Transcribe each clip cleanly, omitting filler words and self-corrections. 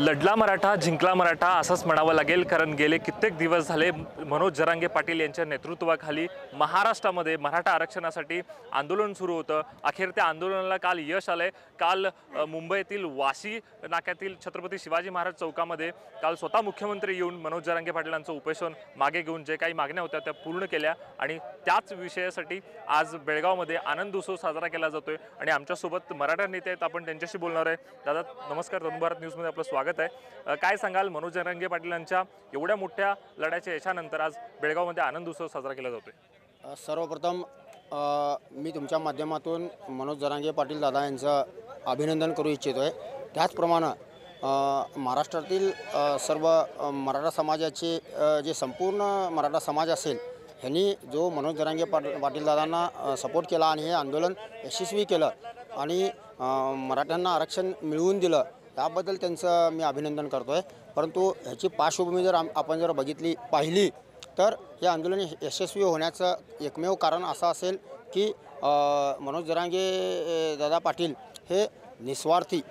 लढला मराठा जिंकला मराठा असंच म्हणावं लागेल, कारण गेले कित्येक दिवस झाले मनोज जरांगे पाटील यांच्या नेतृत्वाखाली महाराष्ट्रामध्ये मराठा आरक्षणासाठी आंदोलन सुरू होतं। अखेर त्या आंदोलनाला काल यश आलंय। काल मुंबईतील वाशी नाक्यातील छत्रपती शिवाजी महाराज चौकामध्ये काल स्वतः मुख्यमंत्री येऊन मनोज जरांगे पाटलांचं उपोषण मागे घेऊन जे काही मागण्या होत्या त्या पूर्ण केल्या आणि त्याच विषयासाठी आज बेळगावमध्ये आनंद उत्सव साजरा केला जातोय। आणि आमच्यासोबत मराठा नेते आहेत, आपण त्यांच्याशी बोलणार आहे। दादा नमस्कार, तरुण भारत न्यूजमध्ये आपलं स्वागत आहे। काय सांगाल, मनोज जरांगे पाटलांच्या एवढ्या मोठ्या लढ्याच्या यशानंतर आज बेळगावमध्ये आनंद उत्सव साजरा केला जातोय? सर्वप्रथम मी तुमच्या माध्यमातून मनोज जरांगे पाटील दादा यांचं अभिनंदन करू इच्छितोय। त्याचप्रमाणे महाराष्ट्रातील सर्व मराठा समाजाचे जे संपूर्ण मराठा समाज असेल ह्यांनी जो मनोज जरांगे पाटील दादांना सपोर्ट केला आणि हे आंदोलन यशस्वी केलं आणि मराठ्यांना आरक्षण मिळवून दिलं, त्याबद्दल त्यांचं मी अभिनंदन करतो आहे। परंतु ह्याची पार्श्वभूमी जर आपण जर पाहिली तर हे आंदोलन यशस्वी होण्याचं एकमेव कारण असं असेल की मनोज जरांगे दादा पाटील हे निस्वार्थी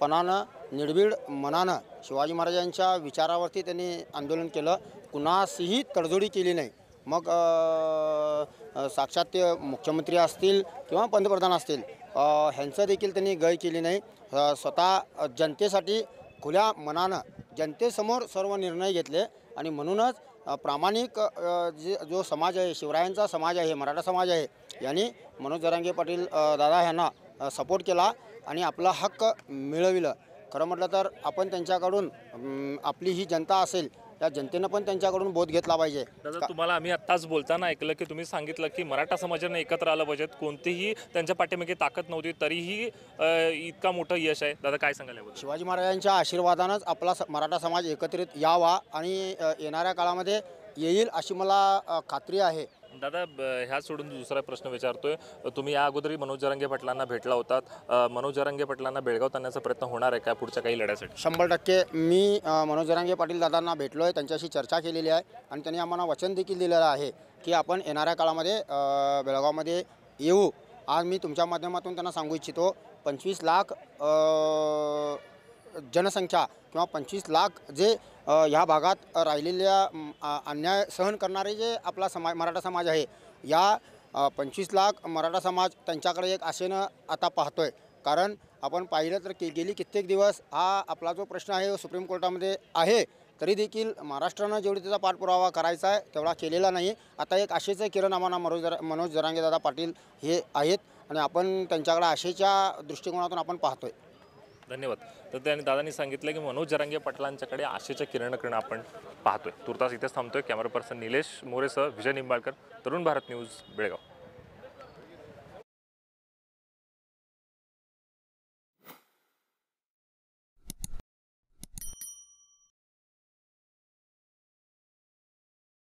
पणानं निर्भीड मनानं शिवाजी महाराजांच्या विचारावरती त्यांनी आंदोलन केलं, कुणाशीही तडजोडी केली नाही। मग साक्षात ते मुख्यमंत्री असतील किंवा पंतप्रधान असतील ह्यांचं देखील त्यांनी गय केली नाही। स्वतः जनतेसाठी खुल्या मनानं जनतेसमोर सर्व निर्णय घेतले आणि म्हणूनच प्रामाणिक जो समाज आहे, शिवरायांचा समाज आहे, मराठा समाज आहे, यांनी मनोज जरांगे पाटील दादा यांना सपोर्ट केला आणि आपला हक्क मिळविलं। खरं म्हटलं तर आपण त्यांच्याकडून आपली ही जनता असेल त्या जनतेनं पण त्यांच्याकडून बोध घेतला पाहिजे। दादा तुम्हाला आम्ही आत्ताच बोलताना ऐकलं की तुम्ही सांगितलं की मराठा समाजाने एकत्र आलं पाहिजेत, कोणतीही त्यांच्या पाठीमागे ताकद नव्हती तरीही इतका मोठं यश आहे। दादा काय सांगाल याबद्दल? शिवाजी महाराजांच्या आशीर्वादानंच आपला मराठा समाज एकत्रित यावा आणि येणाऱ्या काळामध्ये येईल अशी मला खात्री आहे। दादा ह्या सोडून दुसरा प्रश्न विचारतोय, तुम्ही या अगोदरही मनोज जरांगे पाटलांना भेटला होतात, मनोज जरांगे पाटलांना बेळगाव आणण्याचा प्रयत्न होणार आहे का पुढच्या काही लढ्यासाठी? 100% मी मनोज जरांगे पाटील दादांना भेटलो आहे, त्यांच्याशी चर्चा केलेली आहे आणि त्यांनी आम्हाला वचन देखील दिलेलं आहे की आपण येणाऱ्या काळामध्ये बेळगावमध्ये येऊ। आज मी तुमच्या माध्यमातून त्यांना सांगू इच्छितो, 25 लाख जनसंख्या किंवा 25 लाख जे ह्या भागात राहिलेल्या अन्याय सहन करणारे जे आपला मराठा समाज आहे, या 25 लाख मराठा समाज त्यांच्याकडे एक आशेनं आता पाहतोय। कारण आपण पाहिलं तर गेली कित्येक दिवस हा आपला जो प्रश्न आहे सुप्रीम कोर्टामध्ये आहे, तरी देखील महाराष्ट्रानं जेवढी त्याचा पाठपुरावा करायचा आहे तेवढा केलेला नाही। आता एक आशेचं किरण आम्हाला मनोज जरांगे दादा पाटील हे आहेत आणि आपण त्यांच्याकडे आशेच्या दृष्टिकोनातून आपण पाहतोय। धन्यवाद। तर त्यांनी दादांनी सांगितलं की मनोज जरांगे पाटलांच्याकडे आशेच्या किरणाकडे आपण पाहतोय। तुर्तास इथेच थांबतोय। कॅमेरा पर्सन निलेश मोरेसह विजय निंबाळकर, तरुण भारत न्यूज, बेळगाव।